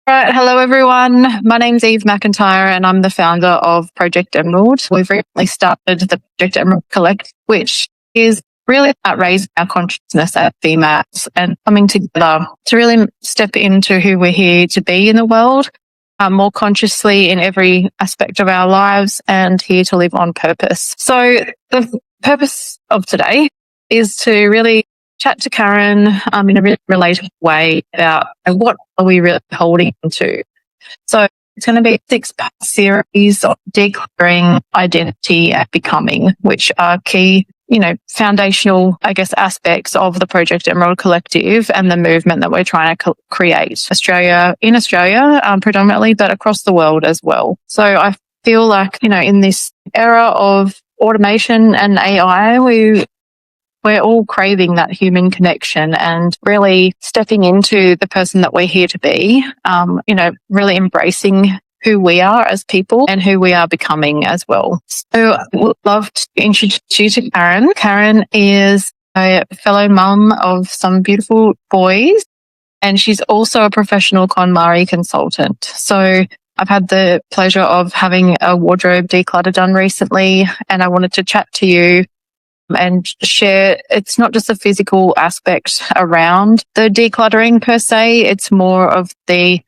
Right, hello everyone. My name's Eve McIntyre and I'm the founder of Project Emerald. We've recently started the Project Emerald Collective, which is really about raising our consciousness as females and coming together to really step into who we're here to be in the world, more consciously in every aspect of our lives and here to live on purpose. So the purpose of today is to really chat to Karen in a really relatable way about what are we really holding into. So it's going to be a 6-part series of decluttering, identity and becoming, which are key, foundational, aspects of the Project Emerald Collective and the movement that we're trying to create in Australia predominantly, but across the world as well. So I feel like, in this era of automation and AI, we're all craving that human connection and really stepping into the person that we're here to be, really embracing who we are as people and who we are becoming as well. So I would love to introduce you to Karen. Karen is a fellow mum of some beautiful boys, and she's also a professional KonMari consultant. So I've had the pleasure of having a wardrobe declutter done recently, and I wanted to chat to you and share. It's not just a physical aspect around the decluttering per se. It's more of the,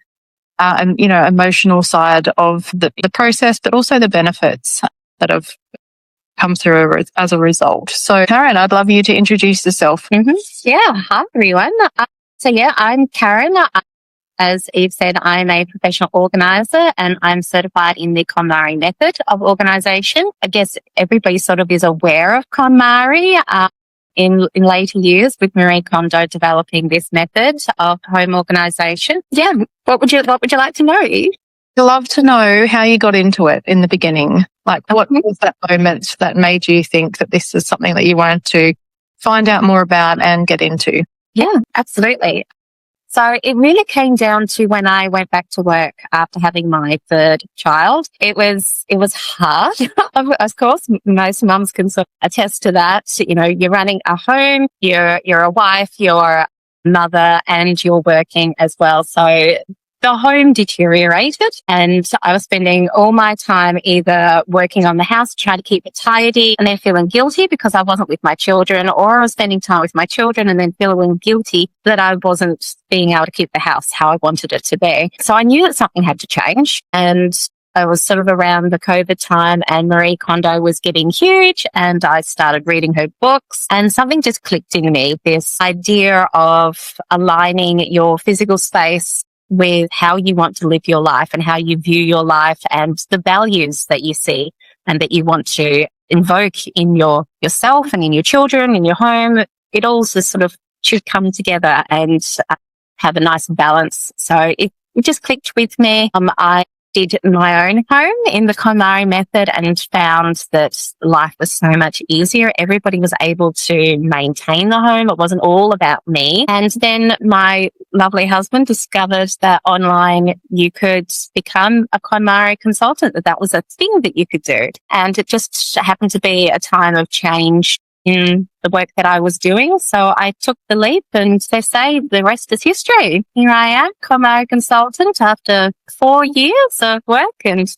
emotional side of the process, but also the benefits that have come through as a result. So Karen, I'd love you to introduce yourself. Mm-hmm. Yeah. Hi, everyone. I'm Karen. As Eve said, I'm a professional organizer and I'm certified in the KonMari method of organization. I guess everybody sort of is aware of KonMari in later years with Marie Kondo developing this method of home organization. Yeah. What would you like to know, Eve? I'd love to know how you got into it in the beginning. Like, what was that moment that made you think that this is something that you wanted to find out more about and get into? Yeah, absolutely. So it really came down to when I went back to work after having my third child. It was hard. Of course, most mums can sort of attest to that. You're running a home, you're a wife, you're a mother, and you're working as well. So the home deteriorated and I was spending all my time either working on the house, trying to keep it tidy and then feeling guilty because I wasn't with my children, or I was spending time with my children and then feeling guilty that I wasn't being able to keep the house how I wanted it to be. So I knew that something had to change, and I was sort of around the COVID time and Marie Kondo was getting huge and I started reading her books and something just clicked in me, this idea of aligning your physical space with how you want to live your life and how you view your life and the values that you see and that you want to invoke in yourself and in your children, in your home. It all just sort of should come together and have a nice balance. So it just clicked with me. I did my own home in the KonMari method and found that life was so much easier. Everybody was able to maintain the home. It wasn't all about me. And then my lovely husband discovered that online you could become a KonMari consultant, that was a thing that you could do. And it just happened to be a time of change in the work that I was doing. So I took the leap and they say the rest is history. Here I am, KonMari consultant after 4 years of work, and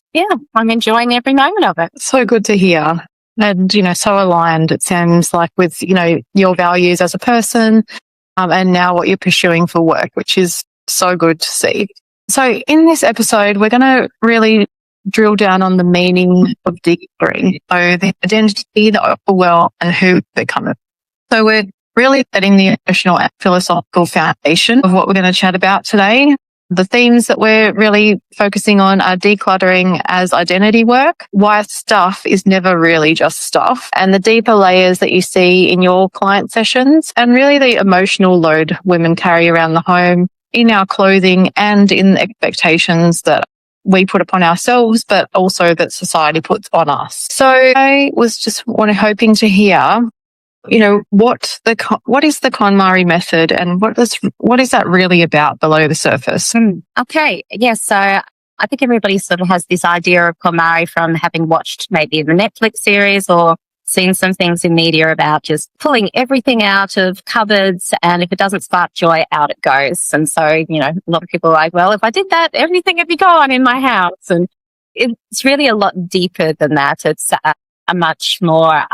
I'm enjoying every moment of it. So good to hear. And, so aligned, it sounds like, with, your values as a person and now what you're pursuing for work, which is so good to see. So in this episode, we're going to really drill down on the meaning of decluttering. So the identity, the overwhelm, and who we become. So we're really setting the emotional and philosophical foundation of what we're going to chat about today. The themes that we're really focusing on are decluttering as identity work, why stuff is never really just stuff, and the deeper layers that you see in your client sessions, and really the emotional load women carry around the home, in our clothing, and in the expectations that we put upon ourselves, but also that society puts on us. So I was just hoping to hear, what is the KonMari method and what is that really about below the surface? Okay. Yes. So I think everybody sort of has this idea of KonMari from having watched maybe the Netflix series or seen some things in media about just pulling everything out of cupboards, and if it doesn't spark joy, out it goes. And so, a lot of people are like, well, if I did that, everything would be gone in my house. And it's really a lot deeper than that. It's a much more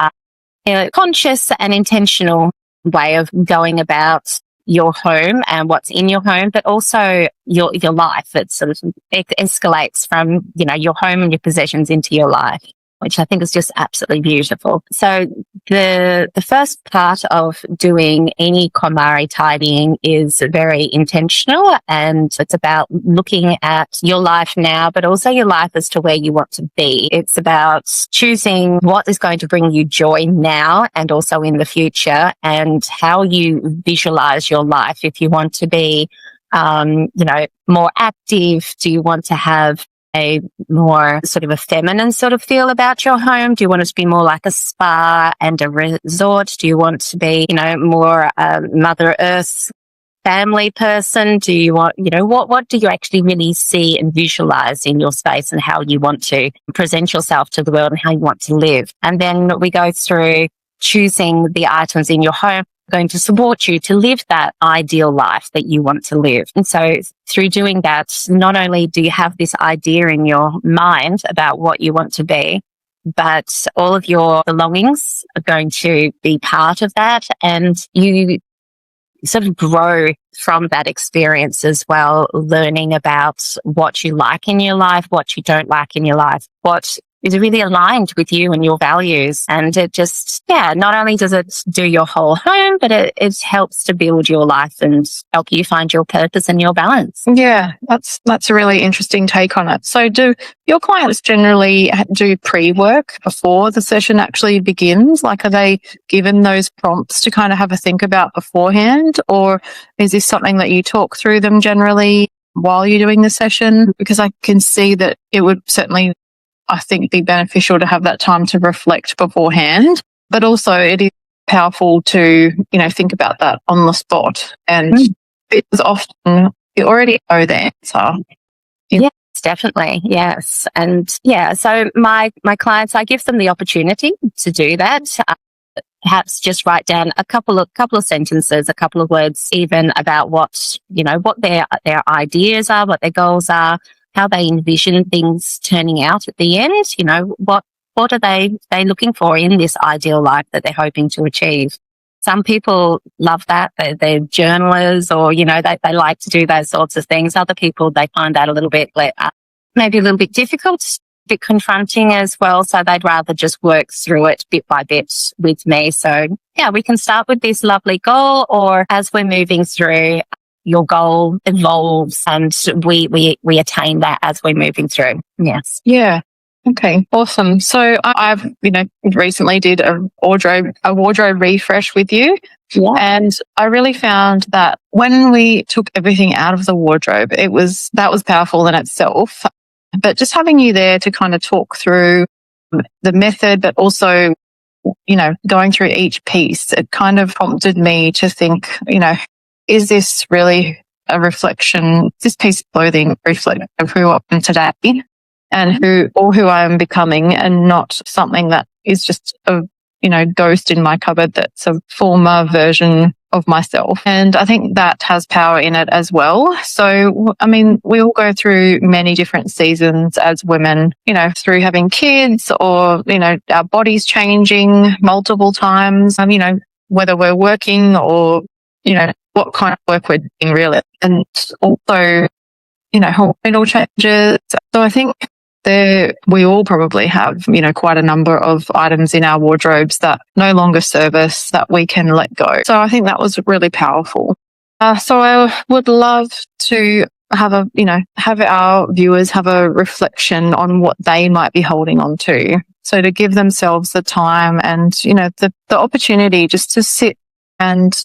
conscious and intentional way of going about your home and what's in your home, but also your life. It sort of escalates from, your home and your possessions into your life, which I think is just absolutely beautiful. So the first part of doing any KonMari tidying is very intentional, and it's about looking at your life now, but also your life as to where you want to be. It's about choosing what is going to bring you joy now and also in the future, and how you visualize your life. If you want to be, more active, do you want to have a more sort of a feminine sort of feel about your home? Do you want it to be more like a spa and a resort? Do you want to be, more Mother Earth family person? Do you want, what do you actually really see and visualize in your space, and how you want to present yourself to the world and how you want to live? And then we go through choosing the items in your home going to support you to live that ideal life that you want to live. And so through doing that, not only do you have this idea in your mind about what you want to be, but all of your belongings are going to be part of that, and you sort of grow from that experience as well, learning about what you like in your life, what you don't like in your life, what is really aligned with you and your values. And it just, not only does it do your whole home, but it helps to build your life and help you find your purpose and your balance. Yeah, that's a really interesting take on it. So do your clients generally do pre-work before the session actually begins? Like, are they given those prompts to kind of have a think about beforehand? Or is this something that you talk through them generally while you're doing the session? Because I can see that it would certainly, I think, be beneficial to have that time to reflect beforehand, but also it is powerful to, think about that on the spot. And because often you already know the answer. Yes, definitely. Yes. And so my clients, I give them the opportunity to do that. Perhaps just write down a couple of sentences, a couple of words, even about what their ideas are, what their goals are, how they envision things turning out at the end. What are they looking for in this ideal life that they're hoping to achieve? Some people love that. They're journalers, or, they like to do those sorts of things. Other people, they find that a little bit, maybe a little bit difficult, a bit confronting as well. So they'd rather just work through it bit by bit with me. So we can start with this lovely goal, or as we're moving through, your goal evolves and we attain that as we're moving through. Yes. Yeah. Okay. Awesome. So I've, recently did a wardrobe refresh with you. Yeah. And I really found that when we took everything out of the wardrobe, that was powerful in itself. But just having you there to kind of talk through the method, but also, going through each piece, it kind of prompted me to think, is this really a reflection, this piece of clothing reflection of who I am today and who I am becoming, and not something that is just a, ghost in my cupboard that's a former version of myself. And I think that has power in it as well. So, we all go through many different seasons as women, through having kids, or, our bodies changing multiple times, whether we're working or, what kind of work we're doing really. And also, hormonal changes. So I think we all probably have, quite a number of items in our wardrobes that no longer serve us, that we can let go. So I think that was really powerful. So I would love to have our viewers have a reflection on what they might be holding on to. So to give themselves the time and, the opportunity just to sit and,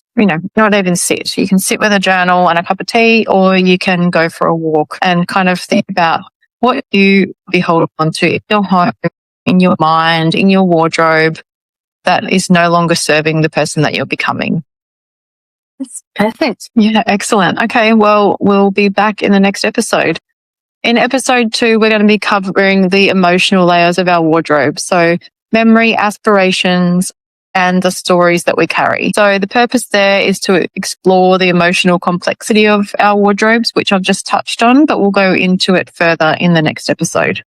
not even sit. You can sit with a journal and a cup of tea, or you can go for a walk and kind of think about what you be holding on to in your home, in your mind, in your wardrobe, that is no longer serving the person that you're becoming. That's perfect. Yeah, excellent. Okay, well, we'll be back in the next episode. In episode 2, we're going to be covering the emotional layers of our wardrobe. So memory, aspirations, and the stories that we carry. So the purpose there is to explore the emotional complexity of our wardrobes, which I've just touched on, but we'll go into it further in the next episode.